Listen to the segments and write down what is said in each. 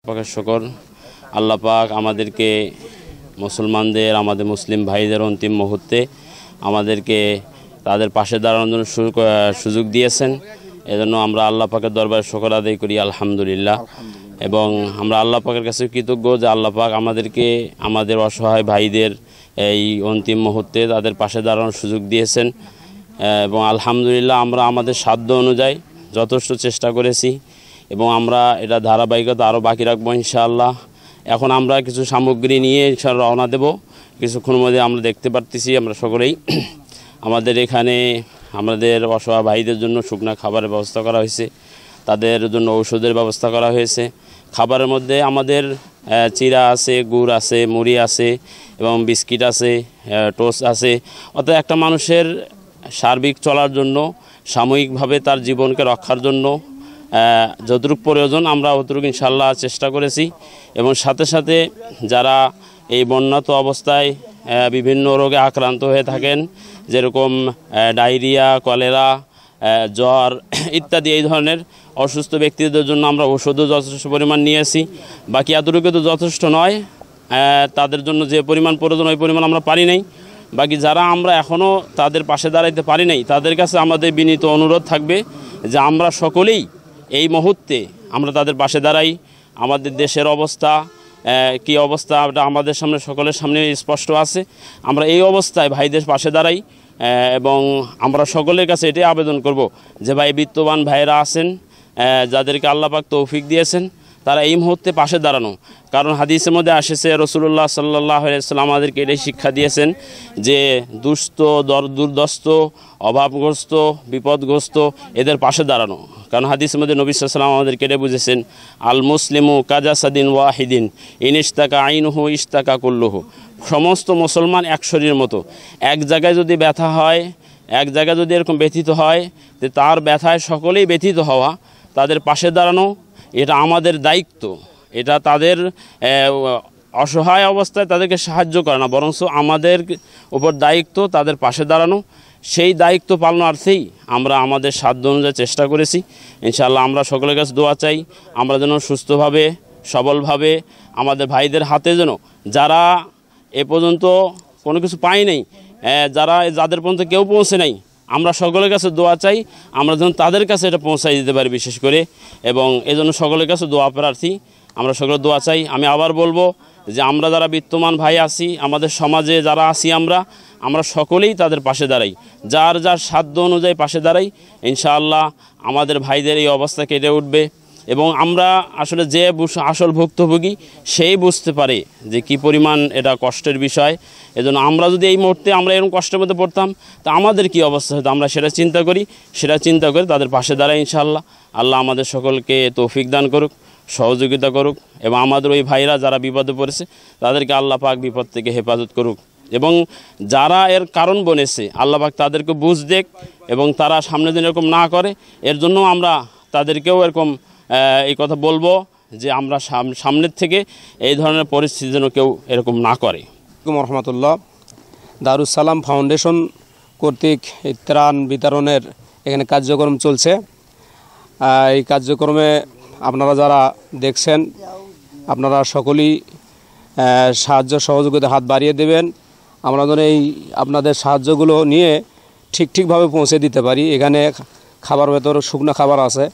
পাকের শুকর। আল্লাহ পাক আমাদেরকে মুসলমানদের, আমাদের মুসলিম ভাইদের অন্তিম মুহূর্তে আমাদেরকে তাদের পাশে দাঁড়ানোর জন্য সুযোগ দিয়েছেন। এজন্য আমরা আল্লাহ পাকের দরবারে শুকর আদায় করি আলহামদুলিল্লাহ। এবং আমরা আল্লাহ পাকের কাছে কৃতজ্ঞ যে আল্লাহ পাক আমাদেরকে আমাদের অসহায় ভাইদের এই অন্তিম মুহূর্তে তাদের পাশে দাঁড়ানোর সুযোগ দিয়েছেন। এবং আলহামদুলিল্লাহ আমরা আমাদের সাধ্য অনুযায়ী যথেষ্ট চেষ্টা করেছি এবং আমরা এটা ধারাবাহিকতা আরও বাকি রাখবো ইনশাআল্লাহ। এখন আমরা কিছু সামগ্রী নিয়ে ইনশাআল্লাহ রওনা দেব। কিছুক্ষণের মধ্যে আমরা দেখতে পারতেছি আমরা সকলেই আমাদের এখানে আমাদের অসহায় ভাইদের জন্য শুকনো খাবারের ব্যবস্থা করা হয়েছে, তাদের জন্য ঔষধের ব্যবস্থা করা হয়েছে। খাবারের মধ্যে আমাদের চিরা আছে, গুড় আছে, মুড়ি আছে এবং বিস্কিট আছে, টোস্ট আছে। অর্থাৎ একটা মানুষের সার্বিক চলার জন্য, সাময়িকভাবে তার জীবনকে রক্ষার জন্য যতটুকু প্রয়োজন আমরা অতটুকু ইনশাআল্লাহ চেষ্টা করেছি। এবং সাথে সাথে যারা এই বন্যাত অবস্থায় বিভিন্ন রোগে আক্রান্ত হয়ে থাকেন, যেরকম ডায়রিয়া, কলেরা, জ্বর ইত্যাদি এই ধরনের অসুস্থ ব্যক্তিদের জন্য আমরা ওষুধও যথেষ্ট পরিমাণ নিয়েছি। বাকি এতটুকু তো যথেষ্ট নয়, তাদের জন্য যে পরিমাণ প্রয়োজন ওই পরিমাণ আমরা পারি নাই। বাকি যারা আমরা এখনও তাদের পাশে দাঁড়াইতে পারি নাই তাদের কাছে আমাদের বিনীত অনুরোধ থাকবে যে আমরা সকলেই এই মুহূর্তে আমরা তাদের পাশে দাঁড়াই। আমাদের দেশের অবস্থা কি অবস্থা এটা আমাদের সামনে, সকলের সামনে স্পষ্ট আছে। আমরা এই অবস্থায় ভাইদের পাশে দাঁড়াই এবং আমরা সকলের কাছে এটাই আবেদন করব যে ভাই বিত্তবান ভাইয়েরা আছেন, যাদেরকে আল্লাহ পাক তৌফিক দিয়েছেন, তারা এই মুহূর্তে পাশে দাঁড়ানো। কারণ হাদিসের মধ্যে আসেছে রাসূলুল্লাহ সাল্লাল্লাহু আলাইহি ওয়াসাল্লাম আমাদেরকে এটাই শিক্ষা দিয়েছেন যে দুস্থ, দুর্দস্ত, অভাবগ্রস্ত, বিপদগ্রস্ত এদের পাশে দাঁড়ানো। কারণ হাদিসের মধ্যে নবী সাল্লাল্লাহু আলাইহি ওয়াসাল্লাম আমাদেরকে এটা বুঝেছেন, আল মুসলিমু কাজাসাদিন ওয়াহিদিন ইনিস্তাকা আইনুহু ইস্তাকা কুল্লুহু। সমস্ত মুসলমান এক শরীরের মতো। এক জায়গায় যদি ব্যথা হয়, এক জায়গায় যদি এরকম ব্যথিত হয়, যে তার ব্যথায় সকলেই ব্যথিত হওয়া, তাদের পাশে দাঁড়ানো এটা আমাদের দায়িত্ব। এটা তাদের অসহায় অবস্থায় তাদেরকে সাহায্য করে না, বরঞ্চ আমাদের উপর দায়িত্ব তাদের পাশে দাঁড়ানো। সেই দায়িত্ব পালনার্থেই আমরা আমাদের সাধ্য অনুযায়ী চেষ্টা করেছি। ইনশাআল্লাহ আমরা সকলের কাছে দোয়া চাই আমরা যেন সুস্থভাবে, সবলভাবে আমাদের ভাইদের হাতে যেন, যারা এ পর্যন্ত কোনো কিছু পাই নাই, যাদের পর্যন্ত কেউ পৌঁছে নাই, আমরা সকলের কাছে দোয়া চাই আমরা যেন তাদের কাছে এটা পৌঁছাই দিতে পারি বিশেষ করে। এবং এজন্য সকলের কাছে দোয়া প্রার্থী, আমরা সকলে দোয়া চাই। আমি আবার বলবো যে আমরা যারা বিত্তমান ভাই আছি, আমাদের সমাজে যারা আছি, আমরা সকলেই তাদের পাশে দাঁড়াই, যার যার সাধ্য অনুযায়ী পাশে দাঁড়াই। ইনশাআল্লাহ আমাদের ভাইদের এই অবস্থা কেটে উঠবে এবং আমরা আসলে যে আসল ভুক্তভোগী সেই বুঝতে পারে যে কি পরিমাণ এটা কষ্টের বিষয়। এজন্য আমরা যদি এই মুহূর্তে আমরা এরকম কষ্টের মধ্যে পড়তাম তা আমাদের কি অবস্থা হতো, আমরা সেটা চিন্তা করি, তাদের পাশে দাঁড়াই। ইনশাআল্লাহ আল্লাহ আমাদের সকলকে তৌফিক দান করুক, সহযোগিতা করুক এবং আমাদের ওই ভাইরা যারা বিপদে পড়েছে তাদেরকে আল্লাহ পাক বিপদ থেকে হেফাজত করুক। এবং যারা এর কারণ বনেছে আল্লাহ পাক তাদেরকে বুঝ দেখ এবং তারা সামনে দিন এরকম না করে। এর জন্য আমরা তাদেরকেও এরকম এই কথা বলবো যে আমরা সামনের থেকে এই ধরনের পরিস্থিতি যেন কেউ এরকম না করে। রহমতুল্লাহ, দারুস সালাম ফাউন্ডেশন কর্তৃক ত্রাণ বিতরণের এখানে কার্যক্রম চলছে। এই কার্যক্রমে আপনারা যারা দেখছেন আপনারা সকলেই সাহায্য সহযোগিতা হাত বাড়িয়ে দেবেন। আমরা যেন এই আপনাদের সাহায্যগুলো নিয়ে ঠিকভাবে পৌঁছে দিতে পারি। এখানে খাবার ভেতর শুকনো খাবার আছে,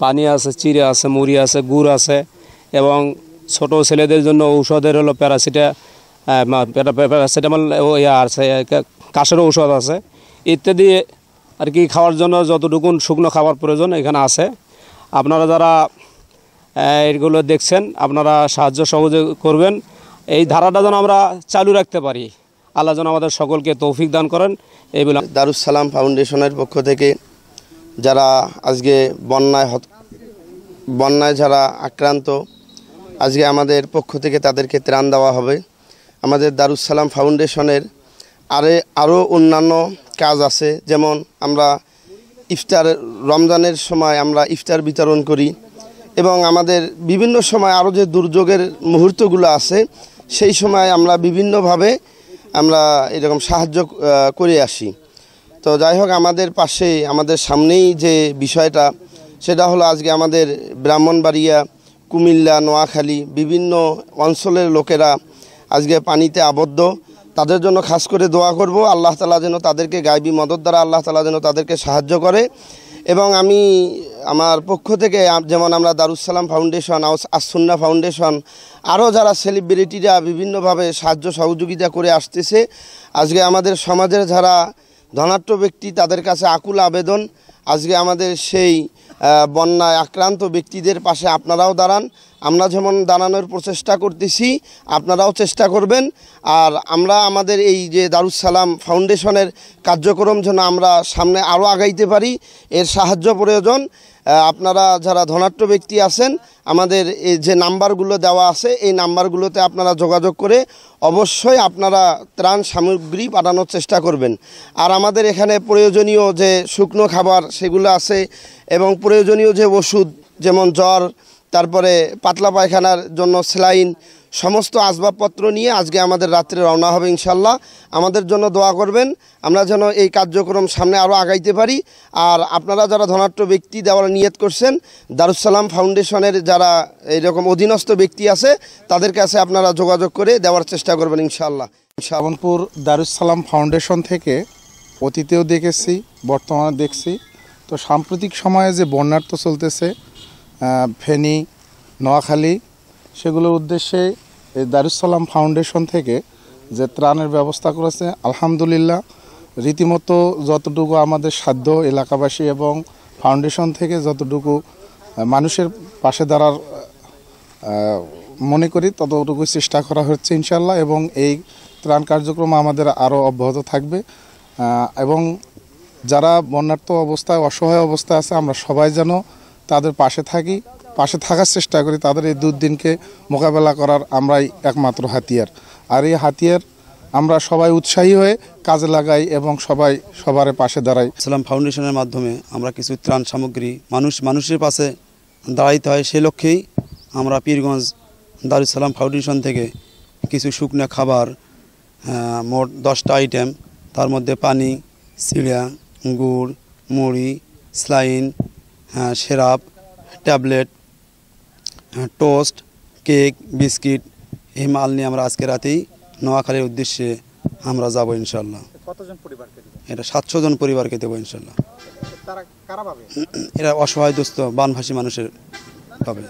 পানি আছে, চিড়ে আছে, মুড়ি আছে, গুড় আছে এবং ছোট ছেলেদের জন্য ঔষধের হলো প্যারাসিটামল আছে, কাশের ঔষধ আছে ইত্যাদি আর কি। খাওয়ার জন্য যতটুকু শুকনো খাবার প্রয়োজন এখানে আছে। আপনারা যারা এগুলো দেখছেন আপনারা সাহায্য সহযোগ করবেন। এই ধারাটা যেন আমরা চালু রাখতে পারি। আল্লাহ যেন আমাদের সকলকে তৌফিক দান করেন। এই বলে দারুস সালাম ফাউন্ডেশনের পক্ষ থেকে যারা আজকে বন্যায় যারা আক্রান্ত, আজকে আমাদের পক্ষ থেকে তাদেরকে ত্রাণ দেওয়া হবে। আমাদের দারুস সালাম ফাউন্ডেশনের আরও অন্যান্য কাজ আছে, যেমন আমরা রমজানের সময় আমরা ইফতার বিতরণ করি এবং আমাদের বিভিন্ন সময় আরও যে দুর্যোগের মুহূর্তগুলো আছে সেই সময় আমরা বিভিন্নভাবে আমরা এরকম সাহায্য করে আসি। তো যাই হোক, আমাদের সামনেই যে বিষয়টা সেটা হলো আজকে আমাদের ব্রাহ্মণবাড়িয়া কুমিল্লা, নোয়াখালী বিভিন্ন অঞ্চলের লোকেরা আজকে পানিতে আবদ্ধ। তাদের জন্য খাস করে দোয়া করব, আল্লাহ তাআলা যেন তাদেরকে গায়বী মদদ দ্বারা আল্লাহ তাআলা যেন তাদেরকে সাহায্য করে। এবং আমি আমার পক্ষ থেকে যেমন আমরা দারুস সালাম ফাউন্ডেশন, আস-সুন্নাহ ফাউন্ডেশন, আরও যারা সেলিব্রিটিরা বিভিন্নভাবে সাহায্য সহযোগিতা করে আসতেছে, আজকে আমাদের সমাজের যারা ধনাঢ্য ব্যক্তি তাদের কাছে আকুল আবেদন, আজকে আমাদের সেই বন্যায় আক্রান্ত ব্যক্তিদের পাশে আপনারাও দাঁড়ান। আমরা যেমন দাঁড়ানোর প্রচেষ্টা করতেছি, আপনারাও চেষ্টা করবেন। আর আমরা আমাদের এই যে দারুস সালাম ফাউন্ডেশনের কার্যক্রম যেন আমরা সামনে আরও আগাইতে পারি, এর সাহায্য প্রয়োজন। আপনারা যারা ধনাঢ্য ব্যক্তি আছেন, আমাদের এই যে নাম্বারগুলো দেওয়া আছে এই নাম্বারগুলোতে আপনারা যোগাযোগ করে অবশ্যই আপনারা ত্রাণ সামগ্রী পাঠানোর চেষ্টা করবেন। আর আমাদের এখানে প্রয়োজনীয় যে শুকনো খাবার সেগুলো আছে, এবং প্রয়োজনীয় যে ওষুধ যেমন জ্বর, তারপরে পাতলা পায়খানার জন্য স্যালাইন, সমস্ত আসবাবপত্র নিয়ে আজকে আমাদের রাত্রে রওনা হবে ইনশাল্লাহ। আমাদের জন্য দোয়া করবেন, আমরা যেন এই কার্যক্রম সামনে আরও আগাইতে পারি। আর আপনারা যারা ধনাঢ্য ব্যক্তি দেওয়ার নিয়ত করছেন, দারুস সালাম ফাউন্ডেশনের যারা এইরকম অধীনস্থ ব্যক্তি আছে তাদের কাছে আপনারা যোগাযোগ করে দেওয়ার চেষ্টা করবেন ইনশাল্লাহ। শ্রাবণপুর দারুস সালাম ফাউন্ডেশন থেকে অতীতেও দেখেছি, বর্তমানে দেখছি। তো সাম্প্রতিক সময়ে যে বন্যার্থ চলতেছে ফেনী, নোয়াখালী, সেগুলোর উদ্দেশ্যে এই দারুস সালাম ফাউন্ডেশন থেকে যে ত্রাণের ব্যবস্থা করেছে, আলহামদুলিল্লাহ রীতিমতো যতটুকু আমাদের সাধ্য এলাকাবাসী এবং ফাউন্ডেশন থেকে যতটুকু মানুষের পাশে দাঁড়ার মনে করি ততটুকু চেষ্টা করা হচ্ছে ইনশাল্লাহ। এবং এই ত্রাণ কার্যক্রম আমাদের আরও অব্যাহত থাকবে। এবং যারা বন্যার্থ অবস্থায়, অসহায় অবস্থায় আছে, আমরা সবাই যেন তাদের পাশে থাকার চেষ্টা করি। তাদের এই দুর্দিনকে মোকাবেলা করার আমরাই একমাত্র হাতিয়ার। আর এই হাতিয়ার আমরা সবাই উৎসাহী হয়ে কাজে লাগাই এবং সবাই সবার পাশে দাঁড়াই। সালাম ফাউন্ডেশনের মাধ্যমে আমরা কিছু ত্রাণ সামগ্রী মানুষের পাশে দাঁড়াইতে হয়, সেই লক্ষ্যেই আমরা পীরগঞ্জ দারুস সালাম ফাউন্ডেশন থেকে কিছু শুকনো খাবার, মোট 10টা আইটেম, তার মধ্যে পানি, চিড়া, গুড়, মুড়ি, saline, syrup, tablet, toast, cake, biscuit, এই মাল নিয়ে আমরা আজকে রাতেই নোয়াখালীর উদ্দেশ্যে আমরা যাব ইনশাল্লাহ। কতজন পরিবারকে দিবেন? এটা 700 জন পরিবারকে দেবো ইনশাল্লাহ। তারা কারা পাবে? এরা অসহায় দুস্থ বানভাসী মানুষের পাবে।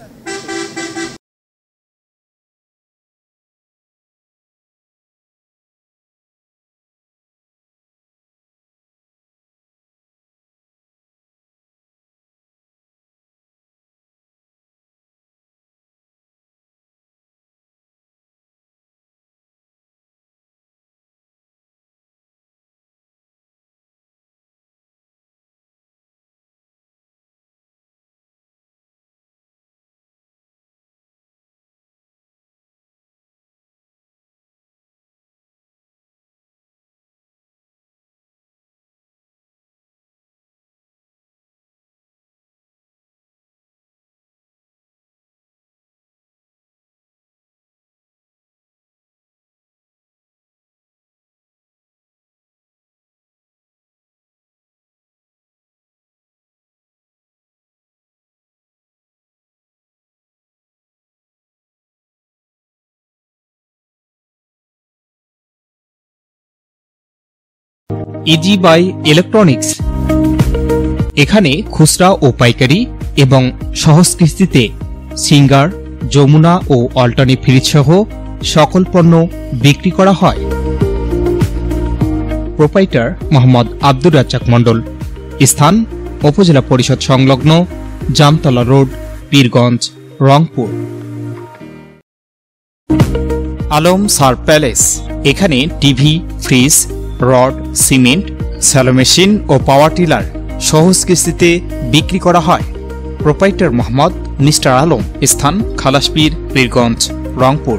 ইজি বাই ইলেকট্রনিক্স, এখানে খুচরা ও পাইকারি এবং সহজ কিস্তিতে সিঙ্গার, যমুনা ও অল্টারনেটিভ ফ্রিজ সহ সকল পণ্য বিক্রি করা হয়। প্রোপাইটার মোহাম্মদ আব্দুর রাজ্জাক মণ্ডল। স্থান উপজেলা পরিষদ সংলগ্ন জামতলা রোড, পীরগঞ্জ, রংপুর। আলম সার প্যালেস, এখানে TV, fridge, rod, cement, shallow machine ও পাওয়ার টিলার সহজ কিস্তিতে বিক্রি করা হয়। Proprietor Mohammad mister Alam. স্থান খালাসপীর, পীরগঞ্জ, রংপুর।